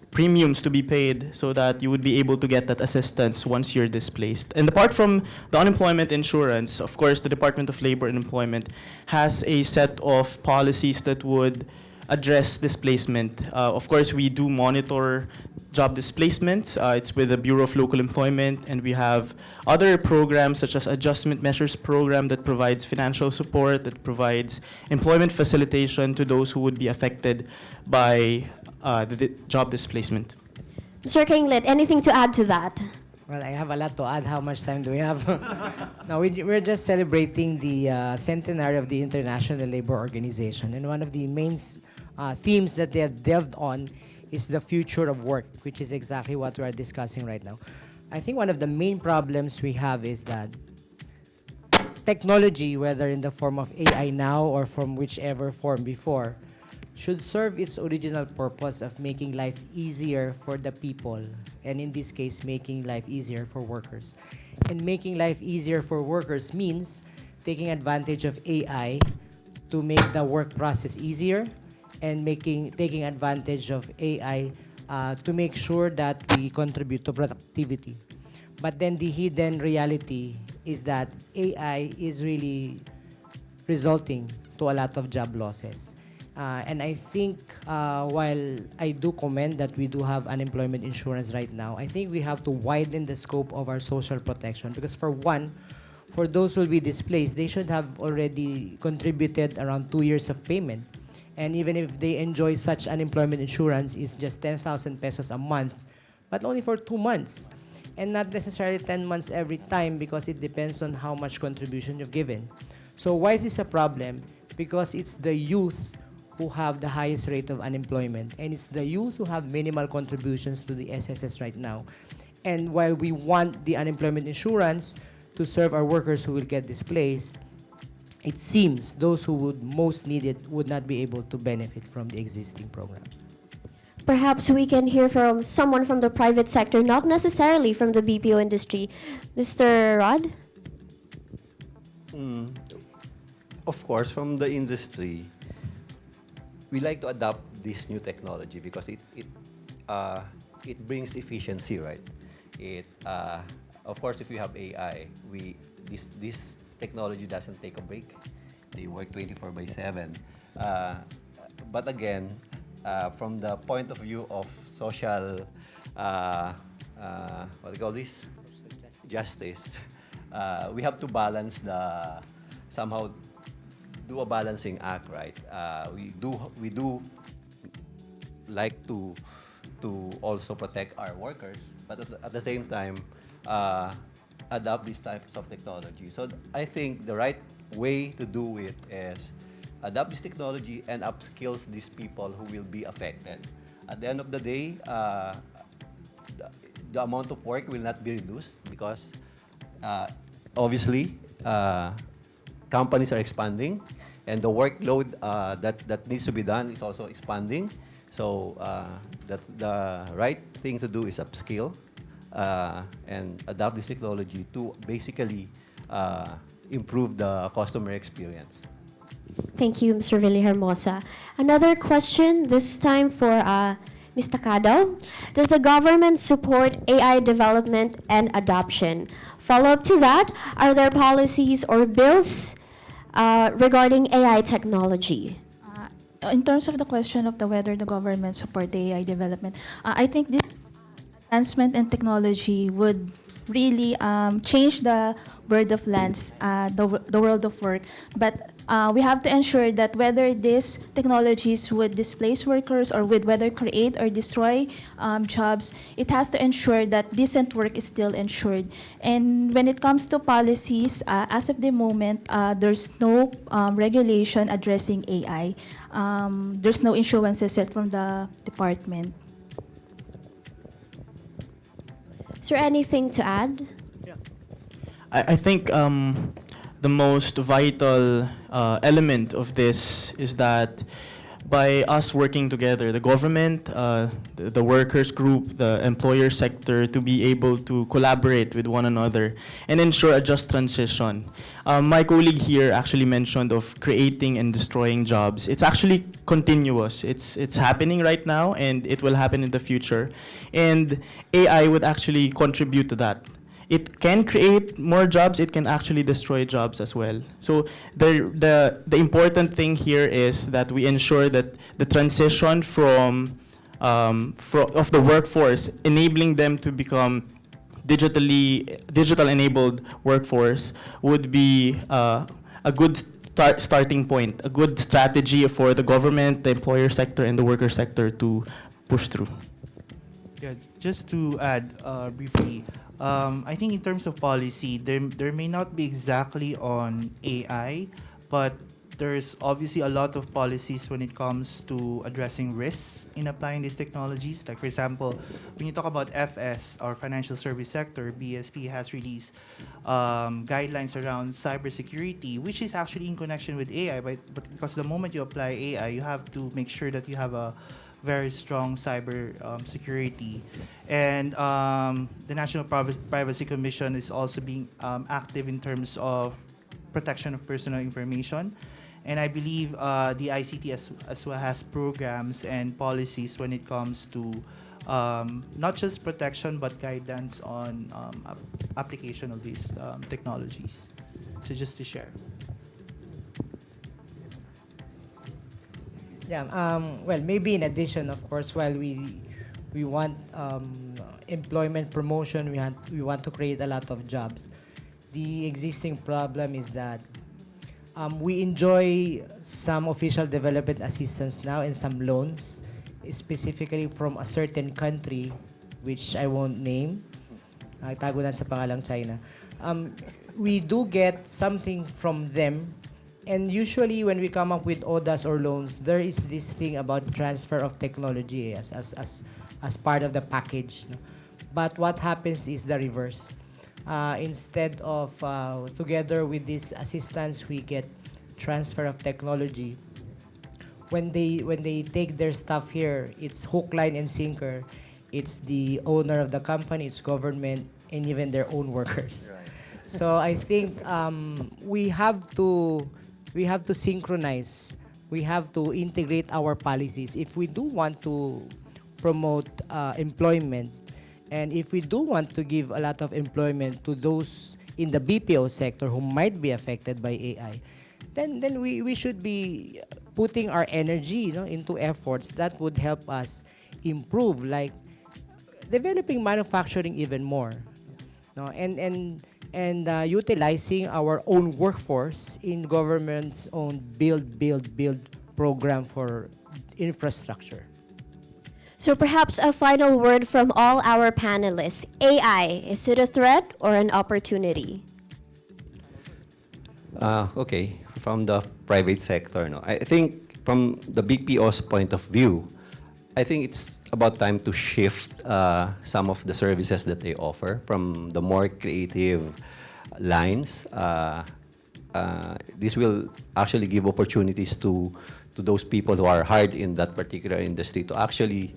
premiums to be paid so that you would be able to get that assistance once you're displaced. And apart from the unemployment insurance, of course, the Department of Labor and Employment has a set of policies that would address displacement. Of course, we do monitor job displacements. It's with the Bureau of Local Employment, and we have other programs such as Adjustment Measures Program that provides financial support, that provides employment facilitation to those who would be affected by the job displacement. Mr. Kinglet, anything to add to that? Well, I have a lot to add. How much time do we have? Now, we're just celebrating the centenary of the International Labor Organization, and one of the main themes that they have delved on is the future of work, which is exactly what we are discussing right now. I think one of the main problems we have is that technology, whether in the form of AI now or from whichever form before, should serve its original purpose of making life easier for the people, and in this case, making life easier for workers. And making life easier for workers means taking advantage of AI to make the work process easier, and taking advantage of AI to make sure that we contribute to productivity. But then the hidden reality is that AI is really resulting to a lot of job losses. And I think while I do commend that we do have unemployment insurance right now, I think we have to widen the scope of our social protection, because for one, for those who will be displaced, they should have already contributed around 2 years of payment. And even if they enjoy such unemployment insurance, it's just 10,000 pesos a month, but only for 2 months. And not necessarily 10 months every time, because it depends on how much contribution you've given. So why is this a problem? Because it's the youth who have the highest rate of unemployment, and it's the youth who have minimal contributions to the SSS right now. And while we want the unemployment insurance to serve our workers who will get displaced, it seems those who would most need it would not be able to benefit from the existing program. Perhaps we can hear from someone from the private sector, not necessarily from the BPO industry. Mr. Rod? Of course, from the industry, we like to adopt this new technology because it brings efficiency, right? Of course, if we have AI, this technology doesn't take a break. They work 24/7. But again, from the point of view of social, what do you call this? Justice. We have to balance somehow do a balancing act, right? We do like to also protect our workers, but at the same time, adopt these types of technology. So I think the right way to do it is adopt this technology and upskills these people who will be affected. At the end of the day, the amount of work will not be reduced because obviously companies are expanding, and the workload that needs to be done is also expanding. So the right thing to do is upskill and adopt this technology to basically improve the customer experience. Thank you, Mr. Villahermosa. Another question, this time for Ms. Takado. Does the government support AI development and adoption? Follow-up to that, are there policies or bills regarding AI technology? In terms of the question of whether the government support the AI development, I think this advancement in technology would really change the world of the world of work. But we have to ensure that whether these technologies would displace workers or would whether create or destroy jobs, it has to ensure that decent work is still ensured. And when it comes to policies, as of the moment, there's no regulation addressing AI. There's no issuances set from the department. Is there anything to add? I think the most vital element of this is that by us working together, the government, the workers group, the employer sector, to be able to collaborate with one another and ensure a just transition. My colleague here actually mentioned of creating and destroying jobs. It's actually continuous. It's happening right now, and it will happen in the future. And AI would actually contribute to that. It can create more jobs, it can actually destroy jobs as well. So the important thing here is that we ensure that the transition from of the workforce, enabling them to become digital enabled workforce would be a good starting point, a good strategy for the government, the employer sector, and the worker sector to push through. Yeah, just to add briefly, I think in terms of policy, there may not be exactly on AI, but there's obviously a lot of policies when it comes to addressing risks in applying these technologies. Like, for example, when you talk about FS or financial service sector, BSP has released guidelines around cybersecurity, which is actually in connection with AI. But because the moment you apply AI, you have to make sure that you have a very strong cyber security. And the National Privacy Commission is also being active in terms of protection of personal information. And I believe the ICT as well has programs and policies when it comes to not just protection but guidance on application of these technologies. So just to share. Yeah, well, maybe in addition, of course, while we want employment promotion, we want to create a lot of jobs. The existing problem is that we enjoy some official development assistance now and some loans, specifically from a certain country, which I won't name. Tago na sa pangalang China. We do get something from them. And usually when we come up with ODAs or loans, there is this thing about transfer of technology as part of the package. No? But what happens is the reverse. Instead of together with this assistance, we get transfer of technology. When they take their stuff here, it's hook, line, and sinker. It's the owner of the company, it's government, and even their own workers. Right. So I think we have to synchronize. We have to integrate our policies if we do want to promote employment, and if we do want to give a lot of employment to those in the BPO sector who might be affected by AI, then we should be putting our energy, into efforts that would help us improve, like developing manufacturing even more, and utilizing our own workforce in government's own build program for infrastructure. So perhaps a final word from all our panelists. AI, is it a threat or an opportunity? Okay, from the private sector, no, I think from the BPO's point of view, I think it's about time to shift some of the services that they offer from the more creative lines. This will actually give opportunities to those people who are hard in that particular industry to actually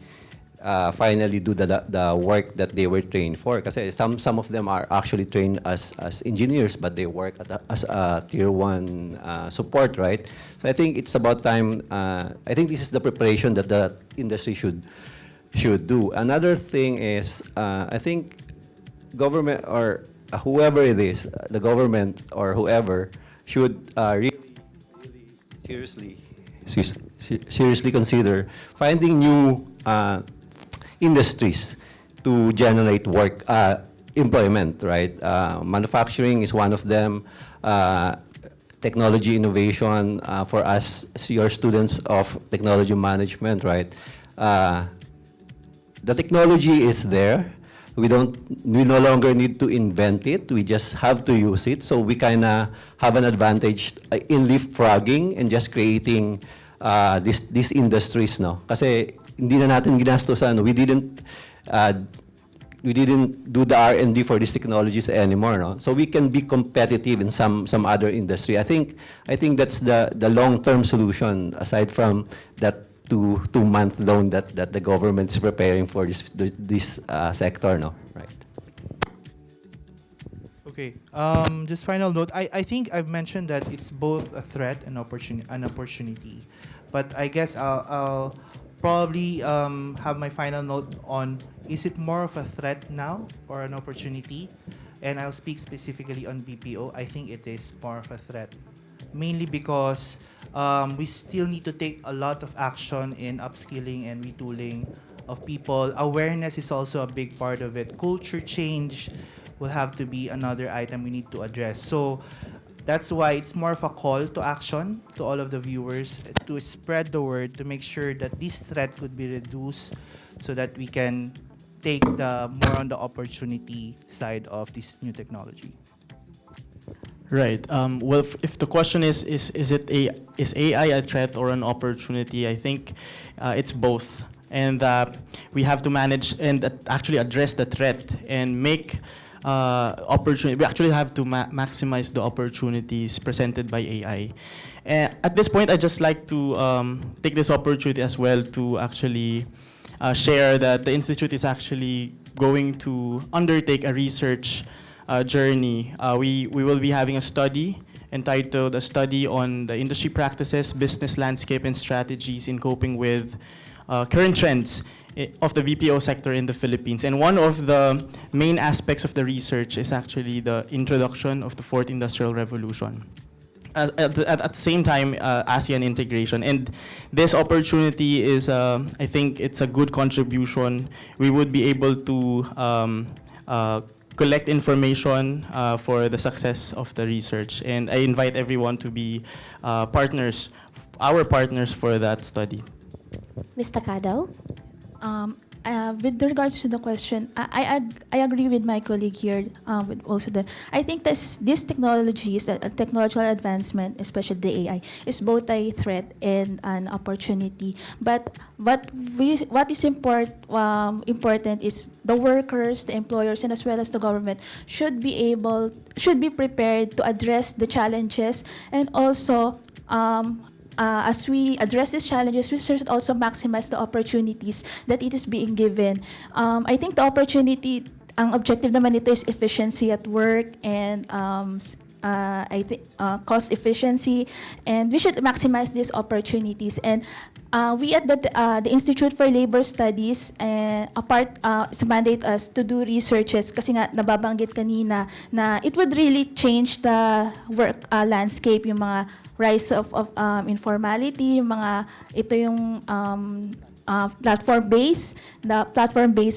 finally do the work that they were trained for. Kasi some of them are actually trained as engineers, but they work as a tier 1 support, right? So I think it's about time. I think this is the preparation that the industry should do. Another thing is, I think government or whoever it is, the government or whoever should really seriously consider finding new industries to generate work, employment, right? Manufacturing is one of them. Technology innovation for us, your students of technology management, right? The technology is there. We no longer need to invent it. We just have to use it. So we kind of have an advantage in leapfrogging and just creating these industries, no? Kasi hindi na natin ginastosan. We didn't do the R&D for these technologies anymore, no? So we can be competitive in some other industry. I think that's the long-term solution aside from that two-month loan that the government is preparing for this sector, no? Right. Okay. Just final note. I think I've mentioned that it's both a threat and opportunity. But I guess I'll probably have my final note on, is it more of a threat now or an opportunity? And I'll speak specifically on BPO. I think it is more of a threat. Mainly because we still need to take a lot of action in upskilling and retooling of people. Awareness is also a big part of it. Culture change will have to be another item we need to address. So that's why it's more of a call to action to all of the viewers to spread the word to make sure that this threat could be reduced so that we can take the more on the opportunity side of this new technology. Right. Well, if the question is AI a threat or an opportunity? I think it's both, and we have to manage and actually address the threat and make opportunity. We actually have to maximize the opportunities presented by AI. At this point, I'd just like to take this opportunity as well to actually share that the institute is actually going to undertake a research journey. We will be having a study entitled A Study on the Industry Practices, Business Landscape, and Strategies in Coping with Current Trends of the BPO sector in the Philippines. And one of the main aspects of the research is actually the introduction of the Fourth Industrial Revolution. At the same time, ASEAN integration. And this opportunity is, I think it's a good contribution. We would be able to collect information for the success of the research. And I invite everyone to be partners, our partners for that study. Ms. Takado? With regards to the question, I agree with my colleague here. With also I think this technology is a technological advancement, especially the AI, is both a threat and an opportunity. But what is important is the workers, the employers, and as well as the government should be prepared to address the challenges, and also as we address these challenges, we should also maximize the opportunities that it is being given. I think the opportunity, ang objective naman ito is efficiency at work and I think cost efficiency, and we should maximize these opportunities. And we at the Institute for Labor Studies, mandate us to do researches kasi nga nababanggit kanina na it would really change the work landscape, yung mga rise of informality, yung mga ito yung platform-based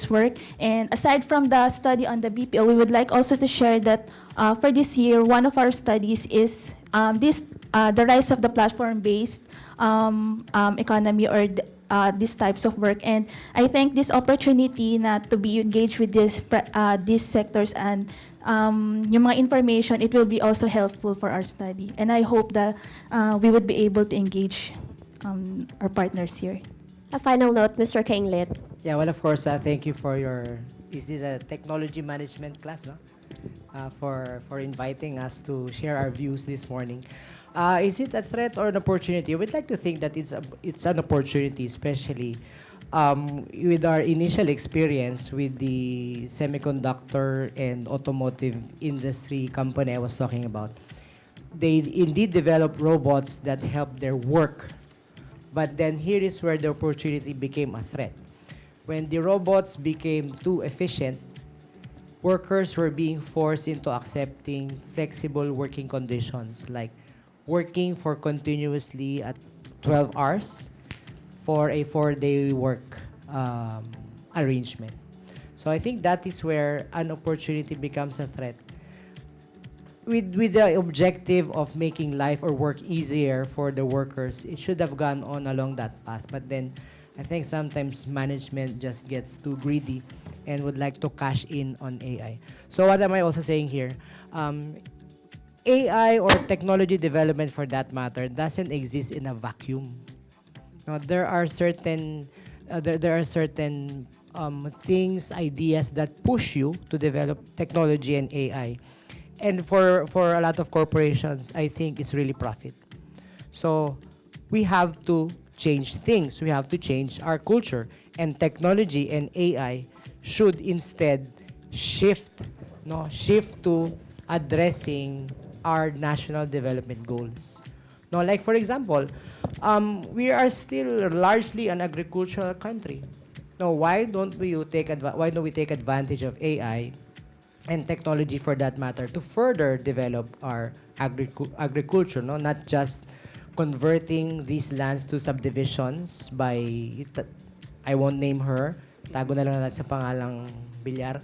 work. And aside from the study on the BPO, we would like also to share that for this year, one of our studies is the rise of the platform-based economy, or these types of work. And I think this opportunity na to be engaged with these sectors and yung mga information, it will be also helpful for our study. And I hope that we would be able to engage our partners here. A final note, Mr. Kinglet. Yeah, well, of course, thank you for is this a technology management class, no? For inviting us to share our views this morning. Is it a threat or an opportunity? We'd like to think that it's an opportunity, especially with our initial experience with the semiconductor and automotive industry company I was talking about. They indeed developed robots that help their work. But then here is where the opportunity became a threat. When the robots became too efficient, workers were being forced into accepting flexible working conditions, like working for continuously at 12 hours for a 4-day work arrangement. So I think that is where an opportunity becomes a threat. With the objective of making life or work easier for the workers, it should have gone on along that path. But then I think sometimes management just gets too greedy and would like to cash in on AI. So what am I also saying here? AI or technology development, for that matter, doesn't exist in a vacuum. Now, there are certain things, ideas that push you to develop technology and AI. And for a lot of corporations, I think it's really profit. So we have to change things. We have to change our culture. And technology and AI should instead shift to addressing our national development goals. No, like for example, we are still largely an agricultural country. Now, why don't we take advantage of AI and technology, for that matter, to further develop our agriculture? No, not just converting these lands to subdivisions by I won't name her. Tago na lang natin sa pangalang Bilyar.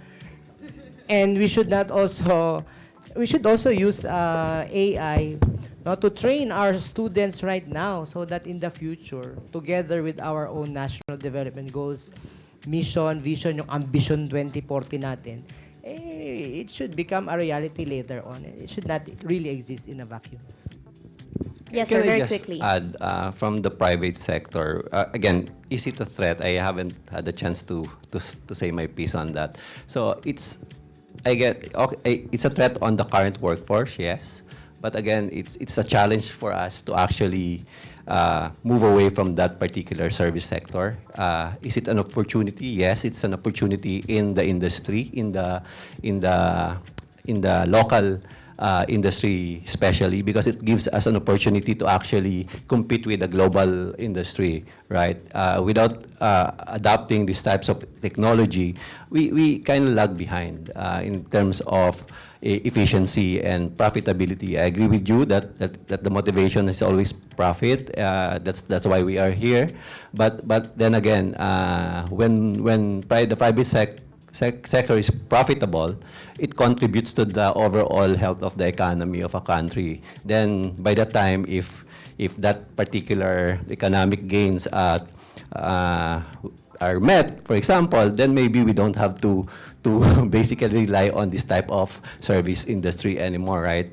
And we should also use AI to train our students right now so that in the future, together with our own national development goals, mission, vision, yung ambition 2040 natin, it should become a reality later on. It should not really exist in a vacuum. Yes, Can sir, I very just quickly. add from the private sector? Again, is it a threat? I haven't had the chance to say my piece on that. So it's a threat on the current workforce, yes. But again, it's a challenge for us to actually move away from that particular service sector. Is it an opportunity? Yes, it's an opportunity in the industry, in the local industry, especially because it gives us an opportunity to actually compete with the global industry, right? Without adopting these types of technology, we kind of lag behind in terms of efficiency and profitability. I agree with you that the motivation is always profit. That's why we are here. But then again, when the private sector is profitable, it contributes to the overall health of the economy of a country. Then by that time, if that particular economic gains are met, for example, then maybe we don't have to basically rely on this type of service industry anymore, right?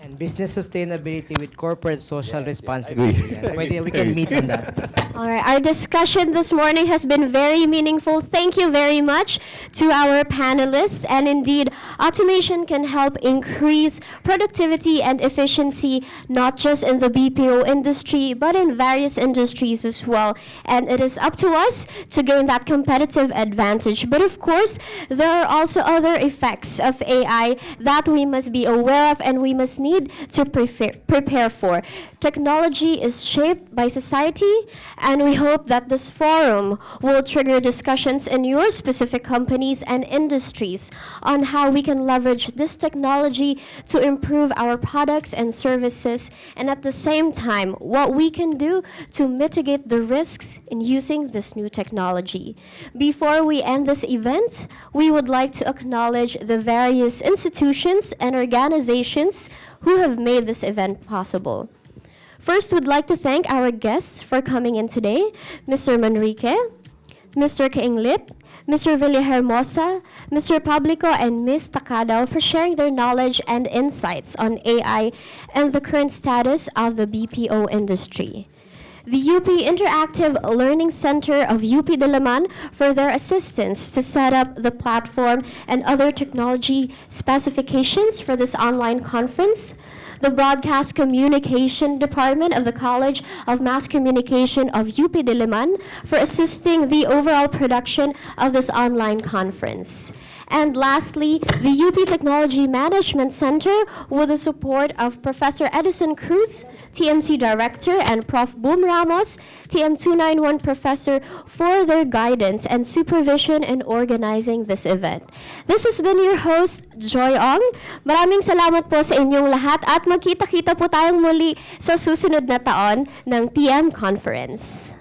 And business sustainability with corporate social responsibility. agree. We can meet on that. All right, our discussion this morning has been very meaningful. Thank you very much to our panelists. And indeed, automation can help increase productivity and efficiency, not just in the BPO industry, but in various industries as well. And it is up to us to gain that competitive advantage. But of course, there are also other effects of AI that we must be aware of and we must need to prepare for. Technology is shaped by society, and we hope that this forum will trigger discussions in your specific companies and industries on how we can leverage this technology to improve our products and services, and at the same time, what we can do to mitigate the risks in using this new technology. Before we end this event, we would like to acknowledge the various institutions and organizations who have made this event possible. First, we'd like to thank our guests for coming in today, Mr. Manrique, Mr. Kainglit, Mr. Villahermosa, Mr. Publico, and Ms. Takadao for sharing their knowledge and insights on AI and the current status of the BPO industry. The UP Interactive Learning Center of UP Diliman for their assistance to set up the platform and other technology specifications for this online conference. The Broadcast Communication Department of the College of Mass Communication of UP Diliman for assisting the overall production of this online conference. And lastly, the UP Technology Management Center with the support of Professor Edison Cruz, TMC Director, and Prof. Boom Ramos, TM291 Professor, for their guidance and supervision in organizing this event. This has been your host, Joy Ong. Maraming salamat po sa inyong lahat at magkita-kita po tayong muli sa susunod na taon ng TM Conference.